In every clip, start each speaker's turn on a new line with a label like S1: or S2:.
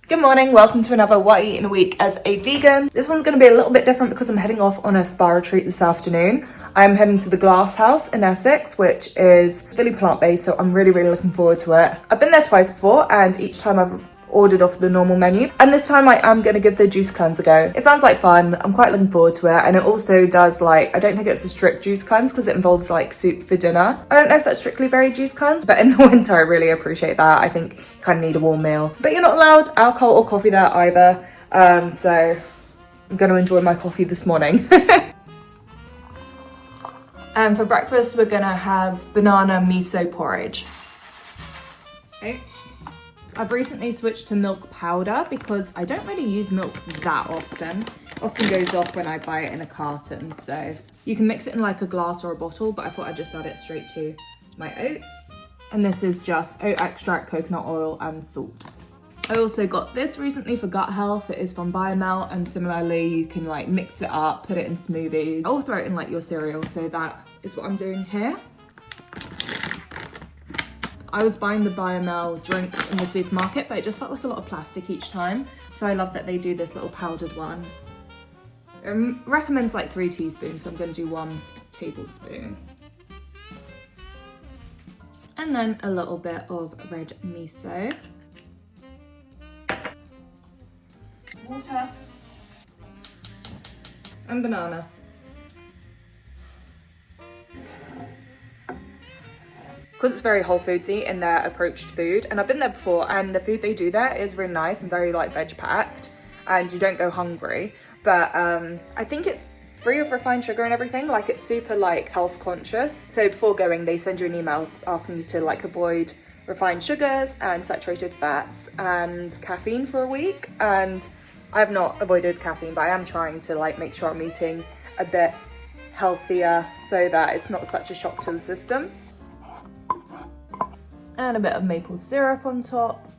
S1: Good morning, welcome to another What I Eat in a Week as a vegan. This one's going to be a little bit different because I'm heading off on a spa retreat this afternoon. I'm heading to the Glass House in Essex, which is fully plant-based, so I'm really looking forward to it. I've been there twice before and each time I've ordered off the normal menu, and this time I am going to give the juice cleanse a go. It sounds like fun, I'm quite looking forward to it, and it also does I don't think it's a strict juice cleanse because it involves soup for dinner. I don't know if that's strictly very juice cleanse, but in the winter I really appreciate that. I think you kind of need a warm meal. But you're not allowed alcohol or coffee there either, so I'm going to enjoy my coffee this morning. And for breakfast we're going to have banana miso porridge. Oats. I've recently switched to milk powder because I don't really use milk that often. Often goes off when I buy it in a carton, so you can mix it in a glass or a bottle, but I thought I'd just add it straight to my oats. And this is just oat extract, coconut oil and salt. I also got this recently for gut health. It is from Biomel, and similarly you can mix it up, put it in smoothies, or throw it in your cereal, so that is what I'm doing here. I was buying the Biomel drinks in the supermarket, but it just felt like a lot of plastic each time. So I love that they do this little powdered one. It recommends 3 teaspoons, so I'm going to do 1 tablespoon. And then a little bit of red miso. Water. And banana. Because it's very whole foodsy in their approach to food, and I've been there before, and the food they do there is really nice and very veg packed, and you don't go hungry. But I think it's free of refined sugar and everything. It's super health conscious. So before going, they send you an email asking you to avoid refined sugars and saturated fats and caffeine for a week. And I've not avoided caffeine, but I am trying to make sure I'm eating a bit healthier so that it's not such a shock to the system. And a bit of maple syrup on top,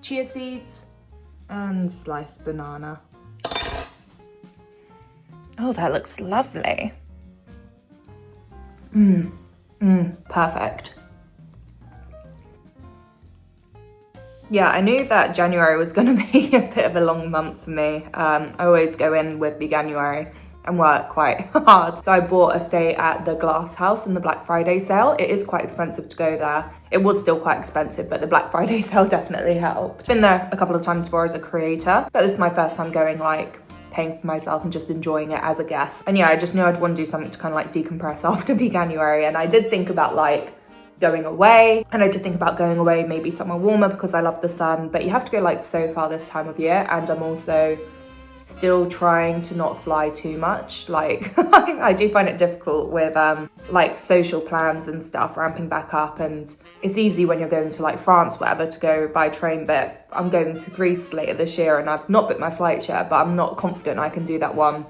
S1: chia seeds, and sliced banana. Oh, that looks lovely. Perfect. Yeah, I knew that January was going to be a bit of a long month for me. I always go in with veganuary and work quite hard. So I bought a stay at the Glass House in the Black Friday sale. It is quite expensive to go there. It was still quite expensive, but the Black Friday sale definitely helped. Been there a couple of times before as a creator, but this is my first time going paying for myself and just enjoying it as a guest. And yeah, I just knew I'd want to do something to kind of decompress after veganuary. And I did think about going away, and I did think about going away maybe somewhere warmer because I love the sun, but you have to go so far this time of year, and I'm also still trying to not fly too much. I do find it difficult with social plans and stuff ramping back up, and it's easy when you're going to France, whatever, to go by train, but I'm going to Greece later this year and I've not booked my flights yet, but I'm not confident I can do that one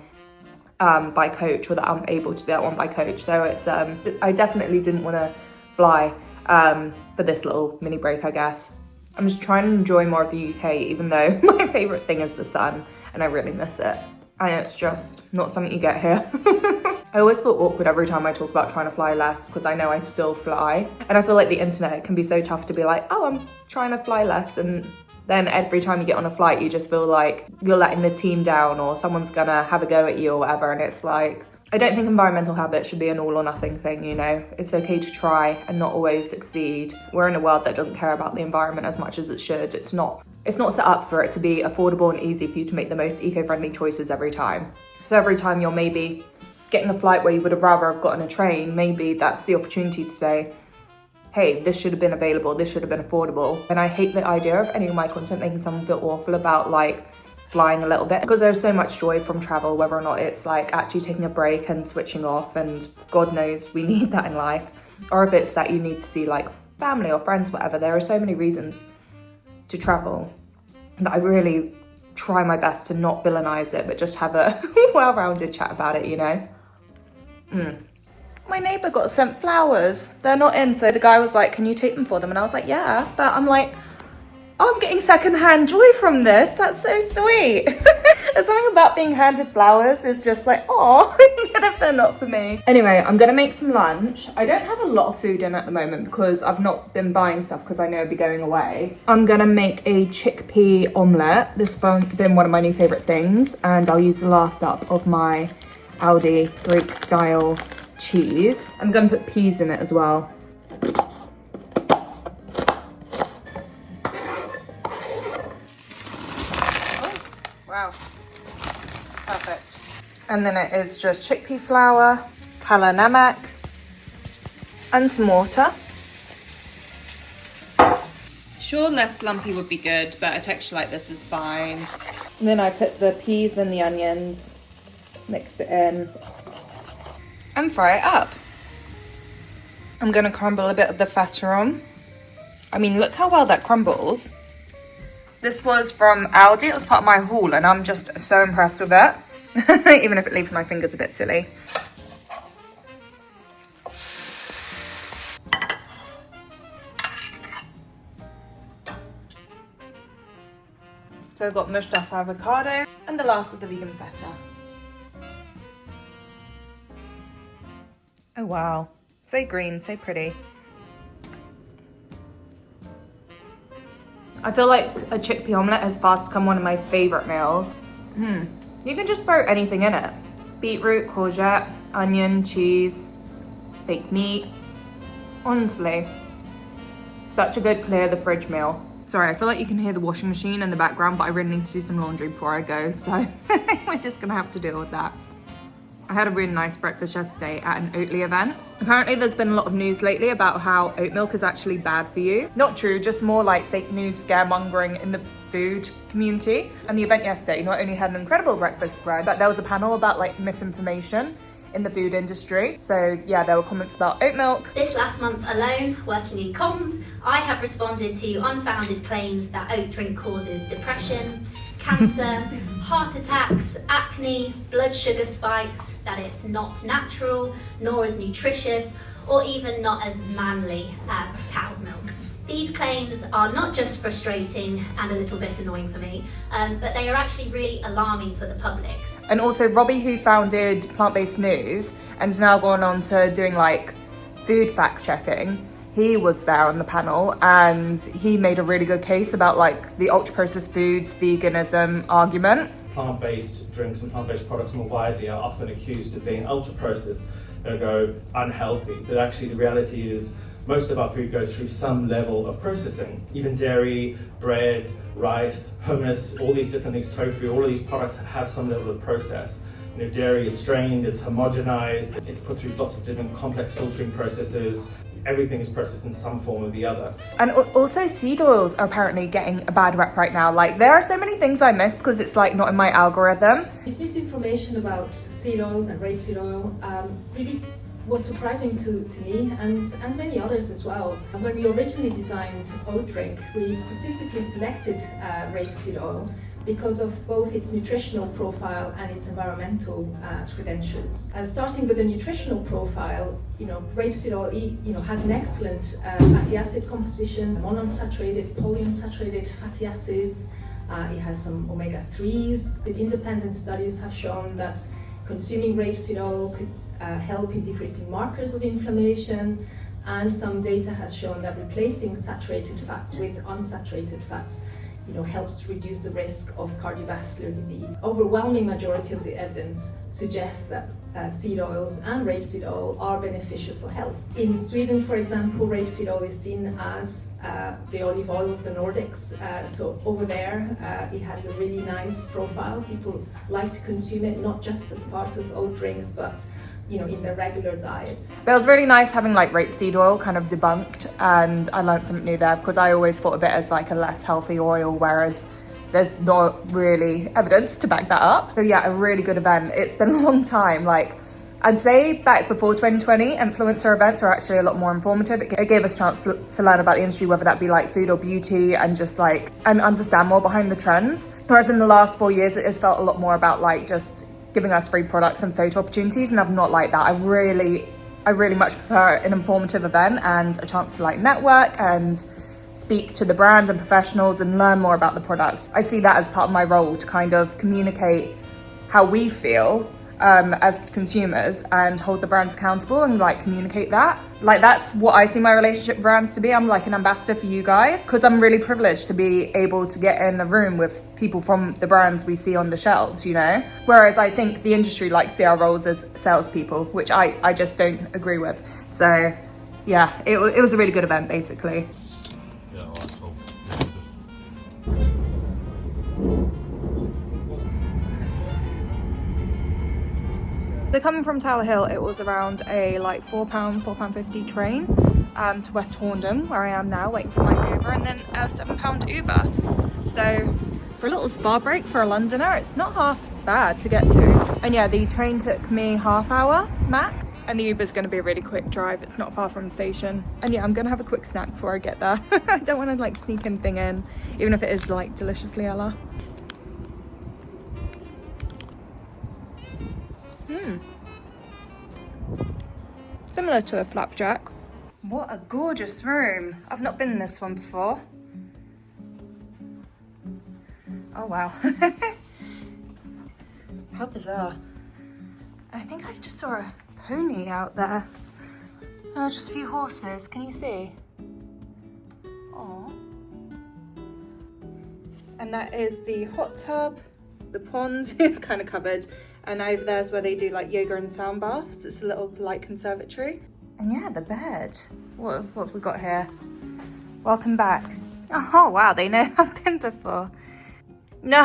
S1: by coach, or that I'm able to do that one by coach. So it's I definitely didn't want to fly for this little mini break, I guess. I'm just trying to enjoy more of the UK, even though my favourite thing is the sun and I really miss it. And it's just not something you get here. I always feel awkward every time I talk about trying to fly less because I know I still fly. And I feel like the internet can be so tough to be oh, I'm trying to fly less. And then every time you get on a flight, you just feel like you're letting the team down or someone's gonna have a go at you or whatever. And it's I don't think environmental habits should be an all or nothing thing, It's okay to try and not always succeed. We're in a world that doesn't care about the environment as much as it should. It's not set up for it to be affordable and easy for you to make the most eco-friendly choices every time. So every time you're maybe getting a flight where you would have rather have gotten a train, maybe that's the opportunity to say, hey, this should have been available, this should have been affordable. And I hate the idea of any of my content making someone feel awful about flying a little bit, because there's so much joy from travel, whether or not it's actually taking a break and switching off, and God knows we need that in life, or if it's that you need to see family or friends, whatever. There are so many reasons to travel that I really try my best to not villainize it, but just have a well-rounded chat about it, My neighbour got sent flowers. They're not in, so the guy was can you take them for them? And I was yeah, but I'm Oh, I'm getting secondhand joy from this. That's so sweet. There's something about being handed flowers is just like, oh, even if they're not for me. Anyway, I'm gonna make some lunch. I don't have a lot of food in at the moment because I've not been buying stuff because I know I'll be going away. I'm gonna make a chickpea omelette. This has been one of my new favorite things, and I'll use the last up of my Aldi Greek style cheese. I'm gonna put peas in it as well. Wow, perfect. And then it is just chickpea flour, kala namak, and some water. Sure, less lumpy would be good, but a texture like this is fine. And then I put the peas and the onions, mix it in, and fry it up. I'm gonna crumble a bit of the feta on. I mean, look how well that crumbles. This was from Aldi, it was part of my haul, and I'm just so impressed with it. Even if it leaves my fingers a bit silly. So I've got mushed up avocado and the last of the vegan feta. Oh wow, so green, so pretty. I feel like a chickpea omelette has fast become one of my favorite meals. You can just throw anything in it. Beetroot, courgette, onion, cheese, baked meat. Honestly, such a good clear the fridge meal. Sorry, I feel like you can hear the washing machine in the background, but I really need to do some laundry before I go, so we're just gonna have to deal with that. I had a really nice breakfast yesterday at an Oatly event. Apparently there's been a lot of news lately about how oat milk is actually bad for you. Not true, just more like fake news scaremongering in the food community. And the event yesterday not only had an incredible breakfast spread, but there was a panel about like misinformation in the food industry. So yeah, there were comments about oat milk.
S2: This last month alone, working in comms, I have responded to unfounded claims that oat drink causes depression, cancer, heart attacks, acne, blood sugar spikes, that it's not natural, nor as nutritious, or even not as manly as cow's milk. These claims are not just frustrating and a little bit annoying for me, but they are actually really alarming for the public.
S1: And also Robbie, who founded Plant-Based News and is now gone on to doing like food fact checking, he was there on the panel and he made a really good case about like the ultra processed foods, veganism argument.
S3: Plant-based drinks and plant-based products more widely are often accused of being ultra processed, unhealthy, but actually the reality is most of our food goes through some level of processing. Even dairy, bread, rice, hummus, all these different things, tofu, all of these products have some level of process. Dairy is strained, it's homogenized, it's put through lots of different complex filtering processes. Everything is processed in some form or the other. And
S1: also seed oils are apparently getting a bad rep right now. Like there are so many things I miss because it's like not in my algorithm.
S4: This misinformation about seed oils and rapeseed oil really was surprising to me and many others as well. When we originally designed Oat Drink, we specifically selected rapeseed oil because of both its nutritional profile and its environmental credentials. Starting with the nutritional profile, rapeseed oil has an excellent fatty acid composition, monounsaturated, polyunsaturated fatty acids. It has some omega-3s. The independent studies have shown that consuming rapeseed oil could help in decreasing markers of inflammation, and some data has shown that replacing saturated fats with unsaturated fats helps to reduce the risk of cardiovascular disease. Overwhelming majority of the evidence suggests that seed oils and rapeseed oil are beneficial for health. In Sweden, for example, rapeseed oil is seen as the olive oil of the Nordics. So over there, it has a really nice profile. People like to consume it not just as part of oat drinks, but in their regular diet.
S1: But it was really nice having like rapeseed oil kind of debunked, and I learned something new there because I always thought of it as like a less healthy oil, whereas there's not really evidence to back that up. So yeah, a really good event. It's been a long time. Like I'd say back before 2020, influencer events are actually a lot more informative. It gave us a chance to learn about the industry, whether that be like food or beauty, and just like and understand more behind the trends. Whereas in the last 4 years, it has felt a lot more about like just giving us free products and photo opportunities, and I've not liked that. I really much prefer an informative event and a chance to like network and speak to the brands and professionals and learn more about the products. I see that as part of my role to kind of communicate how we feel as consumers and hold the brands accountable and like communicate that. Like that's what I see my relationship with brands to be. I'm like an ambassador for you guys because I'm really privileged to be able to get in a room with people from the brands we see on the shelves, you know? Whereas I think the industry likes to see our roles as salespeople, which I just don't agree with. So yeah, it was a really good event basically.
S5: Yeah, well, so
S1: So coming from Tower Hill, it was around a like £4.50 train to West Horndon, where I am now, waiting for my Uber, and then a £7 Uber. So for a little spa break for a Londoner, it's not half bad to get to. And yeah, the train took me half hour max, and the Uber's going to be a really quick drive. It's not far from the station. And yeah, I'm going to have a quick snack before I get there. I don't want to like sneak anything in, even if it is like deliciously Ella. Similar to a flapjack. What a gorgeous room. I've not been in this one before. Oh wow. How bizarre. I think I just saw a pony out there. Oh, just a few horses. Can you see? Oh. And that is the hot tub. The pond is kind of covered. And over there's where they do like yoga and sound baths. It's a little like conservatory. And yeah, the bed. What have we got here? Welcome back. Oh wow, they know I've been before. No,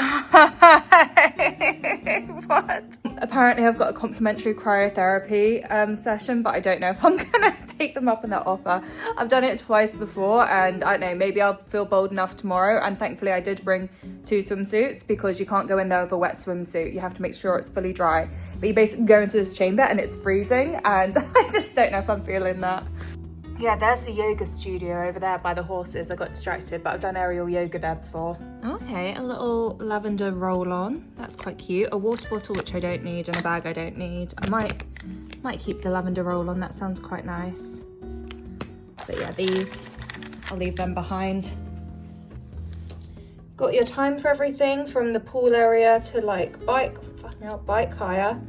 S1: what? Apparently I've got a complimentary cryotherapy session, but I don't know if I'm gonna take them up on that offer. I've done it twice before, and I don't know, maybe I'll feel bold enough tomorrow. And thankfully I did bring 2 swimsuits, because you can't go in there with a wet swimsuit. You have to make sure it's fully dry. But you basically go into this chamber and it's freezing, and I just don't know if I'm feeling that. Yeah, there's the yoga studio over there by the horses. I got distracted, but I've done aerial yoga there before. Okay, a little lavender roll-on. That's quite cute. A water bottle, which I don't need, and a bag I don't need. I might keep the lavender roll-on. That sounds quite nice. But yeah, these, I'll leave them behind. Got your time for everything, from the pool area to like bike hire,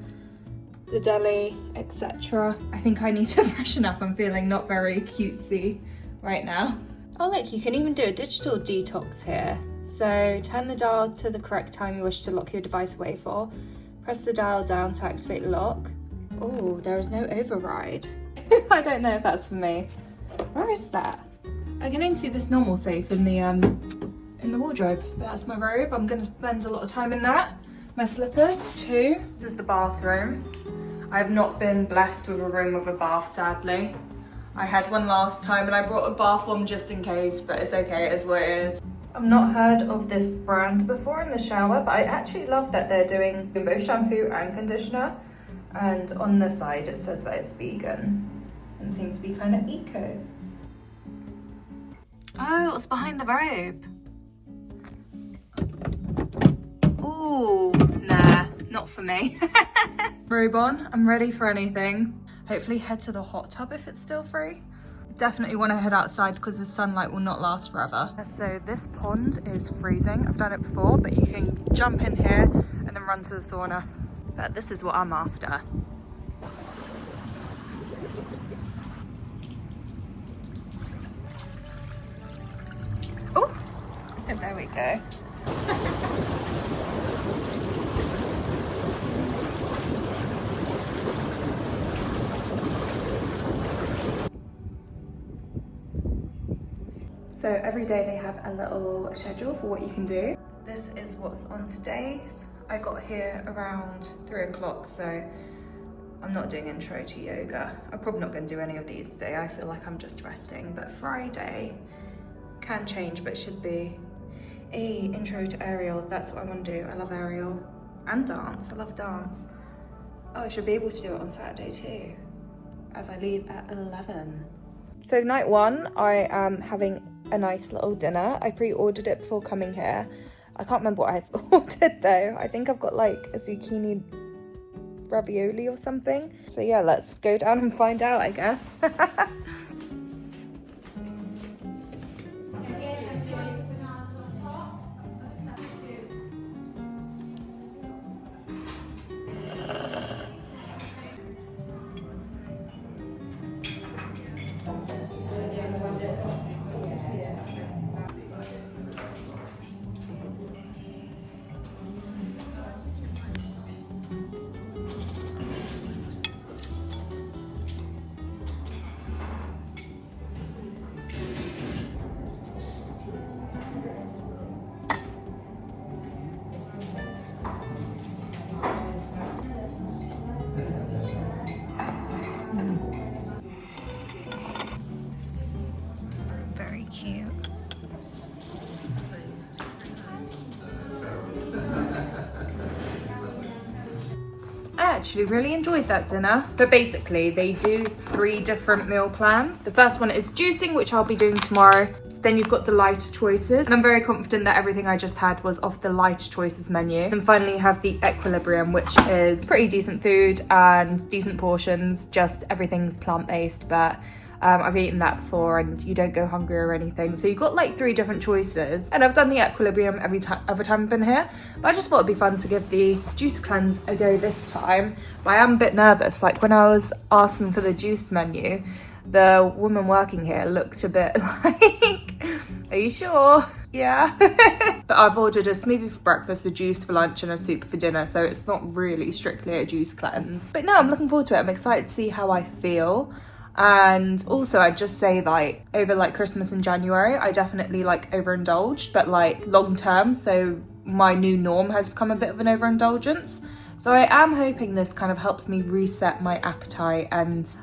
S1: the deli, etc. I think I need to freshen up. I'm feeling not very cutesy right now. Oh look, you can even do a digital detox here. So turn the dial to the correct time you wish to lock your device away for. Press the dial down to activate the lock. Oh, there is no override. I don't know if that's for me. Where is that? I can only see this normal safe in the wardrobe. But that's my robe. I'm gonna spend a lot of time in that. My slippers too. This is the bathroom. I've not been blessed with a room with a bath, sadly. I had one last time and I brought a bath bomb just in case, but it's okay, it is what it is. I've not heard of this brand before in the shower, but I actually love that they're doing both shampoo and conditioner. And on the side it says that it's vegan and seems to be kind of eco. Oh, it's behind the robe. Ooh, nah, not for me. Robe on, I'm ready for anything. Hopefully head to the hot tub if it's still free. Definitely want to head outside because the sunlight will not last forever. So this pond is freezing. I've done it before, but you can jump in here and then run to the sauna. But this is what I'm after. Oh, there we go. So every day they have a little schedule for what you can do. This is what's on today. I got here around 3 o'clock, so I'm not doing intro to yoga. I'm probably not going to do any of these today. I feel like I'm just resting, but Friday can change, but should be a intro to aerial. That's what I want to do. I love aerial and dance. I love dance. Oh, I should be able to do it on Saturday too, as I leave at 11. So night 1, I am having a nice little dinner. I pre-ordered it before coming here. I can't remember what I've ordered though. I think I've got like a zucchini ravioli or something. So yeah, let's go down and find out, I guess. actually really enjoyed that dinner. But basically, they do 3 different meal plans. The first one is juicing, which I'll be doing tomorrow. Then you've got the lighter choices, and I'm very confident that everything I just had was off the lighter choices menu. Then finally you have the equilibrium, which is pretty decent food and decent portions, just everything's plant-based, but I've eaten that before and you don't go hungry or anything. So you've got like 3 different choices. And I've done the equilibrium every time I've been here. But I just thought it'd be fun to give the juice cleanse a go this time. But I am a bit nervous. Like when I was asking for the juice menu, the woman working here looked a bit like, are you sure? Yeah. But I've ordered a smoothie for breakfast, a juice for lunch and a soup for dinner. So it's not really strictly a juice cleanse. But no, I'm looking forward to it. I'm excited to see how I feel. And also I'd just say like over like Christmas and January I definitely like overindulged, but like long term, so my new norm has become a bit of an overindulgence. So I am hoping this kind of helps me reset my appetite and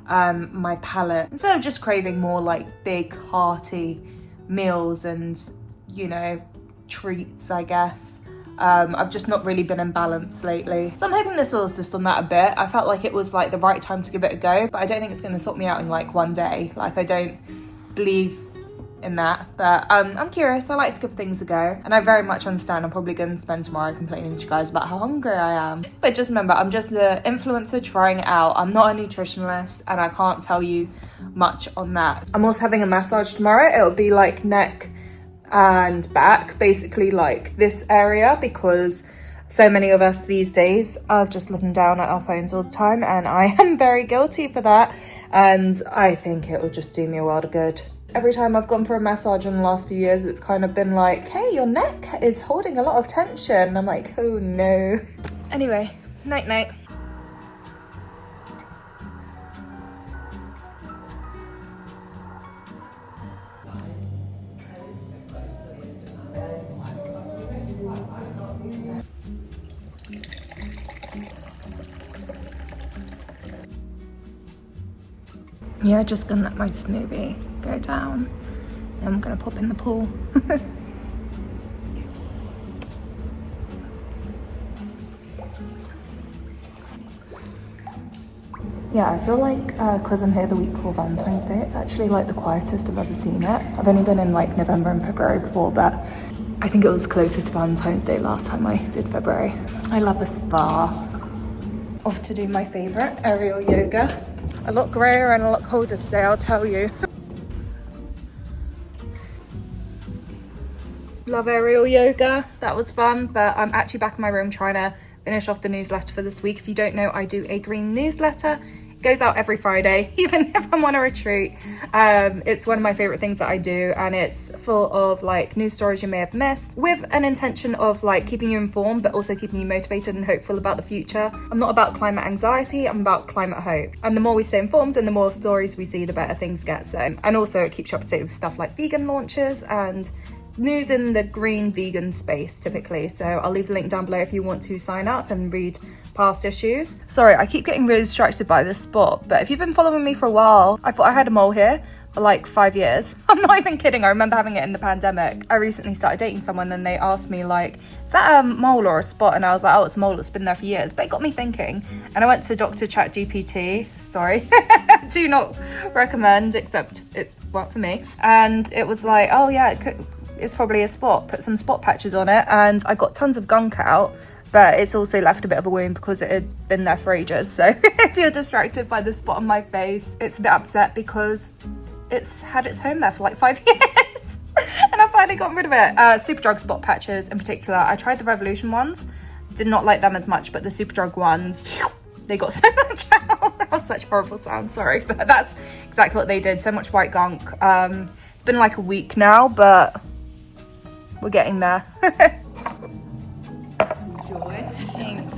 S1: my palate, instead of just craving more like big hearty meals and, you know, treats, I guess. I've just not really been in balance lately. So I'm hoping this will assist on that a bit. I felt like it was like the right time to give it a go, but I don't think it's going to sort me out in like one day. Like I don't believe in that, but I'm curious. I like to give things a go, and I very much understand I'm probably going to spend tomorrow complaining to you guys about how hungry I am. But just remember, I'm just an influencer trying it out. I'm not a nutritionalist and I can't tell you much on that. I'm also having a massage tomorrow. It'll be like neck and back, basically like this area, because so many of us these days are just looking down at our phones all the time, and I am very guilty for that, and I think it will just do me a world of good. Every time I've gone for a massage in the last few years, it's kind of been like, hey, your neck is holding a lot of tension. I'm like, oh no. Anyway, night night. Yeah, just gonna let my smoothie go down. Then I'm gonna pop in the pool. Yeah, I feel like because I'm here the week before Valentine's Day, it's actually like the quietest I've ever seen it. I've only been in like November and February before, but I think it was closer to Valentine's Day last time I did February. I love a spa. Off to do my favorite, aerial yoga. A lot grayer and a lot colder today, I'll tell you. Love aerial yoga, that was fun, but I'm actually back in my room trying to finish off the newsletter for this week. If you don't know, I do a green newsletter. It goes out every Friday, even if I'm on a retreat. It's one of my favorite things that I do, and it's full of like news stories you may have missed, with an intention of like keeping you informed, but also keeping you motivated and hopeful about the future. I'm not about climate anxiety, I'm about climate hope. And the more we stay informed and the more stories we see, the better things get. So, and also it keeps you up to date with stuff like vegan launches and news in the green vegan space typically. So I'll leave the link down below if you want to sign up and read past issues. Sorry, I keep getting really distracted by this spot, but if you've been following me for a while, I thought I had a mole here for like 5 years. I'm not even kidding. I remember having it in the pandemic. I recently started dating someone and they asked me like, is that a mole or a spot? And I was like, oh, it's a mole, it's been there for years. But it got me thinking, and I went to Dr. ChatGPT, sorry, do not recommend, except it's worked for me. And it was like, oh yeah, it's probably a spot, put some spot patches on it, and I got tons of gunk out, but it's also left a bit of a wound because it had been there for ages. So if you're distracted by the spot on my face, it's a bit upset because it's had its home there for like 5 years and I finally got rid of it. Superdrug spot patches in particular, I tried the Revolution ones, did not like them as much, but the Superdrug ones, they got so much out. That was such a horrible sound, sorry, but that's exactly what they did. So much white gunk. It's been like a week now, but we're getting there. Enjoy. Thanks.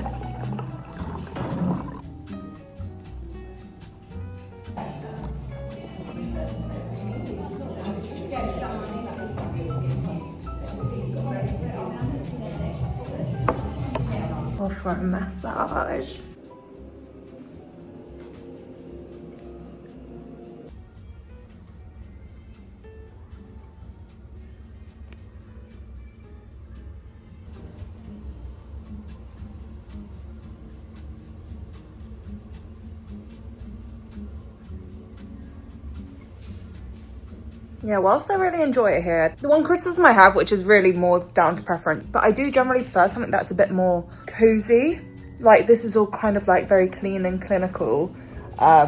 S1: Off for a massage. Yeah, whilst I really enjoy it here, the one criticism I have, which is really more down to preference, but I do generally prefer something that's a bit more cozy. Like this is all kind of like very clean and clinical,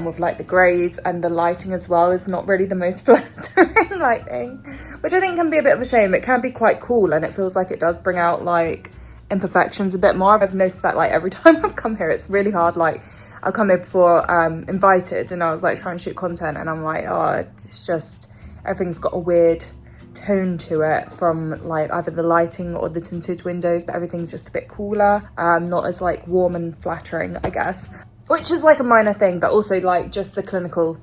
S1: with like the greys, and the lighting as well is not really the most flattering lighting, which I think can be a bit of a shame. It can be quite cool and it feels like it does bring out like imperfections a bit more. I've noticed that like every time I've come here, it's really hard. Like I'll come here before invited, and I was like trying to shoot content, and I'm like, oh, it's just everything's got a weird tone to it from like either the lighting or the tinted windows, but everything's just a bit cooler, not as like warm and flattering, I guess, which is like a minor thing, but also like just the clinical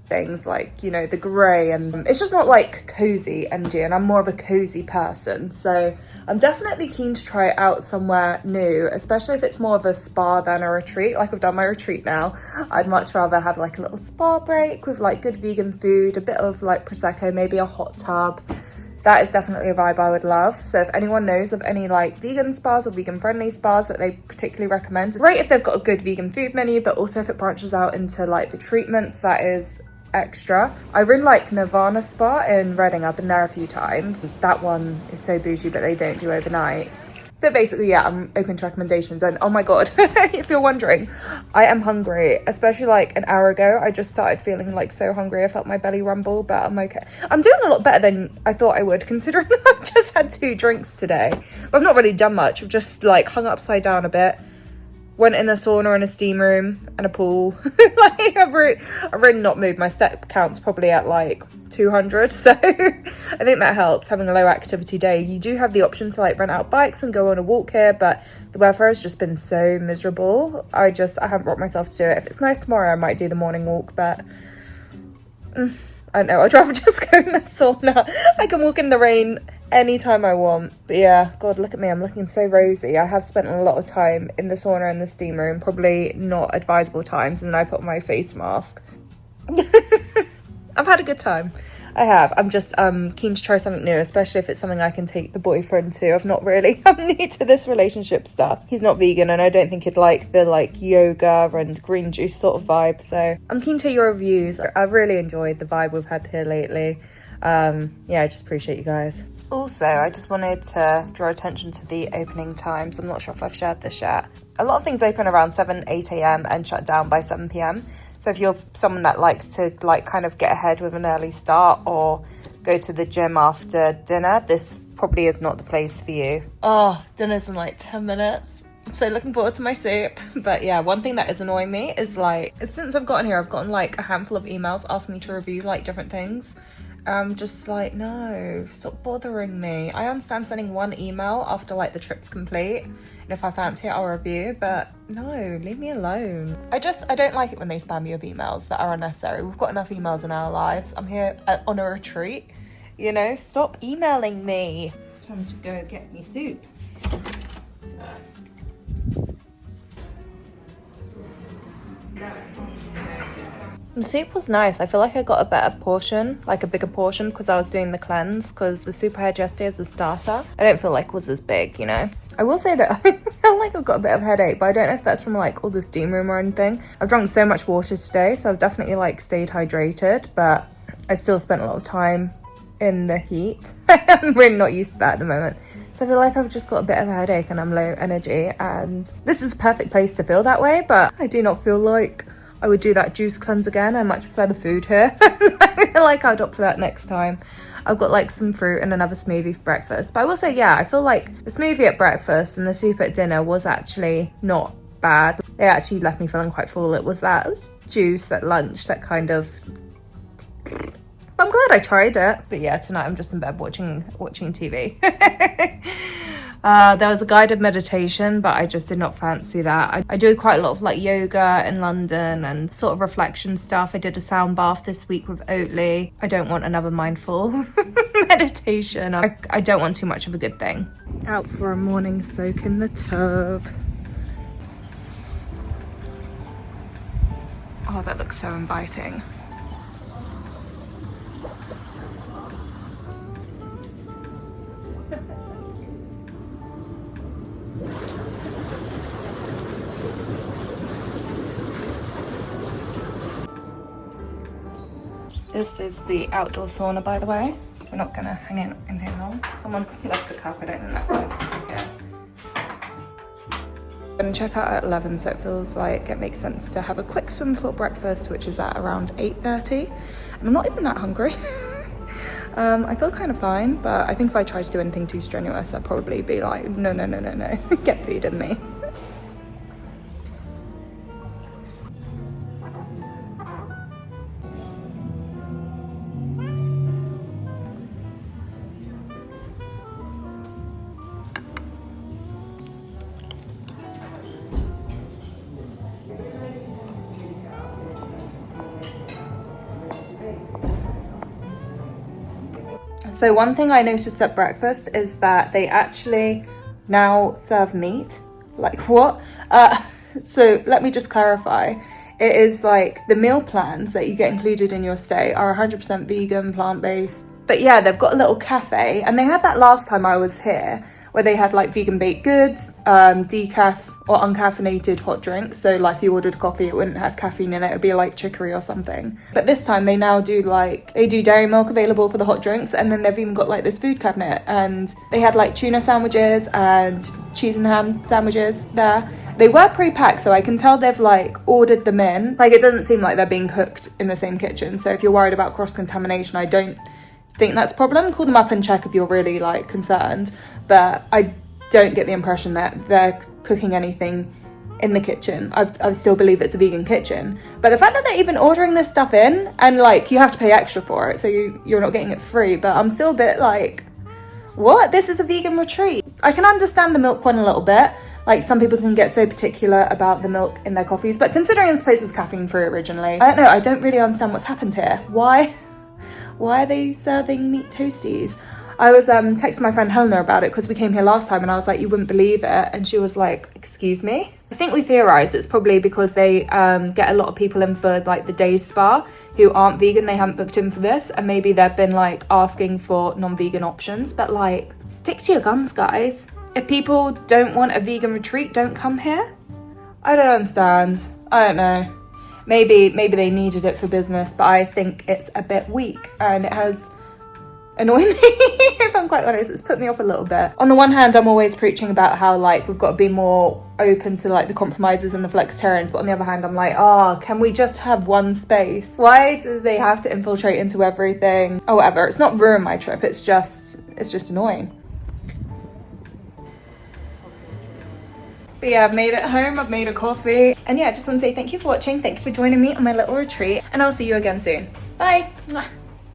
S1: things, like, you know, the grey, and it's just not like cozy energy, and I'm more of a cozy person, so I'm definitely keen to try it out somewhere new, especially if it's more of a spa than a retreat. Like I've done my retreat now, I'd much rather have like a little spa break with like good vegan food, a bit of like prosecco, maybe a hot tub. That is definitely a vibe I would love. So if anyone knows of any like vegan spas or vegan friendly spas that they particularly recommend, great if they've got a good vegan food menu, but also if it branches out into like the treatments, that is extra. I really like Nirvana Spa in Reading. I've been there a few times. That one is so bougie, but they don't do overnights. But basically, yeah, I'm open to recommendations. And oh my god, if you're wondering, I am hungry. Especially like an hour ago, I just started feeling like so hungry. I felt my belly rumble, but I'm okay. I'm doing a lot better than I thought I would, considering I've just had 2 drinks today. But I've not really done much. I've just like hung upside down a bit. Went in a sauna and a steam room and a pool. Like I've really not moved. My step count's probably at like 200, so I think that helps having a low activity day. You do have the option to like rent out bikes and go on a walk here, but the weather has just been so miserable. I haven't brought myself to do it. If it's nice tomorrow, I might do the morning walk, but I don't know, I'd rather just go in the sauna. I can walk in the rain anytime I want. But yeah, god, look at me, I'm looking so rosy. I have spent a lot of time in the sauna and the steam room, probably not advisable times, and then I put on my face mask. I've had a good time. I have. I'm just keen to try something new, especially if it's something I can take the boyfriend to. I'm new to this relationship stuff. He's not vegan, and I don't think he'd like the like yoga and green juice sort of vibe, so I'm keen to hear your reviews. I've really enjoyed the vibe we've had here lately. Yeah, I just appreciate you guys. Also, I just wanted to draw attention to the opening times. I'm not sure if I've shared this yet. A lot of things open around 8 a.m. and shut down by 7 p.m. So if you're someone that likes to like kind of get ahead with an early start or go to the gym after dinner, this probably is not the place for you. Oh, dinner's in like 10 minutes. I'm so looking forward to my soup. But yeah, one thing that is annoying me is like, since I've gotten here, I've gotten like a handful of emails asking me to review like different things. I'm just like, no, stop bothering me. I understand sending one email after like the trip's complete, and if I fancy it, I'll review, but no, leave me alone. I don't like it when they spam you with emails that are unnecessary. We've got enough emails in our lives. I'm here on a retreat, you know, stop emailing me. Time to go get me soup. The soup was nice. I feel like I got a better portion, like a bigger portion, because I was doing the cleanse, because the soup I had yesterday as a starter, I don't feel like was as big, you know. I will say that I feel like I've got a bit of a headache, but I don't know if that's from like all the steam room or anything. I've drunk so much water today, so I've definitely like stayed hydrated, but I still spent a lot of time in the heat. I'm really not used to that at the moment. So I feel like I've just got a bit of a headache and I'm low energy, and this is a perfect place to feel that way, but I do not feel like I would do that juice cleanse again. I much prefer the food here. I feel like I'd opt for that next time. I've got like some fruit and another smoothie for breakfast. But I will say, yeah, I feel like the smoothie at breakfast and the soup at dinner was actually not bad. They actually left me feeling quite full. It was that juice at lunch that kind of... I'm glad I tried it. But yeah, tonight I'm just in bed watching TV. There was a guided meditation, but I just did not fancy that. I do quite a lot of like yoga in London and sort of reflection stuff. I did a sound bath this week with Oatly. I don't want another mindful meditation. I don't want too much of a good thing. Out for a morning soak in the tub. Oh, that looks so inviting. This is the outdoor sauna, by the way. We're not gonna hang in here long. Someone's left a cup, I don't think that's going to be here. I'm gonna check out at 11, so it feels like it makes sense to have a quick swim before breakfast, which is at around 8:30. And I'm not even that hungry. I feel kind of fine, but I think if I tried to do anything too strenuous, I'd probably be like, no, get feeding me. So one thing I noticed at breakfast is that they actually now serve meat. Like what? So let me just clarify. It is like the meal plans that you get included in your stay are 100% vegan, plant-based. But yeah, they've got a little cafe, and they had that last time I was here, where they had like vegan baked goods, decaf or uncaffeinated hot drinks. So like if you ordered coffee, it wouldn't have caffeine in it. It'd be like chicory or something. But this time they now do they do dairy milk available for the hot drinks. And then they've even got like this food cabinet, and they had like tuna sandwiches and cheese and ham sandwiches there. They were pre-packed, so I can tell they've like ordered them in. Like it doesn't seem like they're being cooked in the same kitchen. So if you're worried about cross-contamination, I don't think that's a problem. Call them up and check if you're really like concerned. But I don't get the impression that they're cooking anything in the kitchen. I still believe it's a vegan kitchen. But the fact that they're even ordering this stuff in, and like you have to pay extra for it, so you're not getting it free. But I'm still a bit like, what? This is a vegan retreat. I can understand the milk one a little bit. Like some people can get so particular about the milk in their coffees. But considering this place was caffeine free originally, I don't know. I don't really understand what's happened here. Why are they serving meat toasties? I was texting my friend Helena about it because we came here last time, and I was like, you wouldn't believe it. And she was like, excuse me? I think we theorised it's probably because they get a lot of people in for like the day spa who aren't vegan. They haven't booked in for this, and maybe they've been like asking for non-vegan options. But like, stick to your guns, guys. If people don't want a vegan retreat, don't come here. I don't understand. I don't know. Maybe they needed it for business, but I think it's a bit weak, and it has annoyed me. If I'm quite honest, it's put me off a little bit. On the one hand, I'm always preaching about how like we've got to be more open to like the compromises and the flexitarians, but on the other hand, I'm like, can we just have one space? Why do they have to infiltrate into everything? Oh, whatever. It's not ruined my trip. It's just annoying. But yeah, I've made it home, I've made a coffee. And yeah, I just want to say thank you for watching. Thank you for joining me on my little retreat. And I'll see you again soon. Bye. Mwah.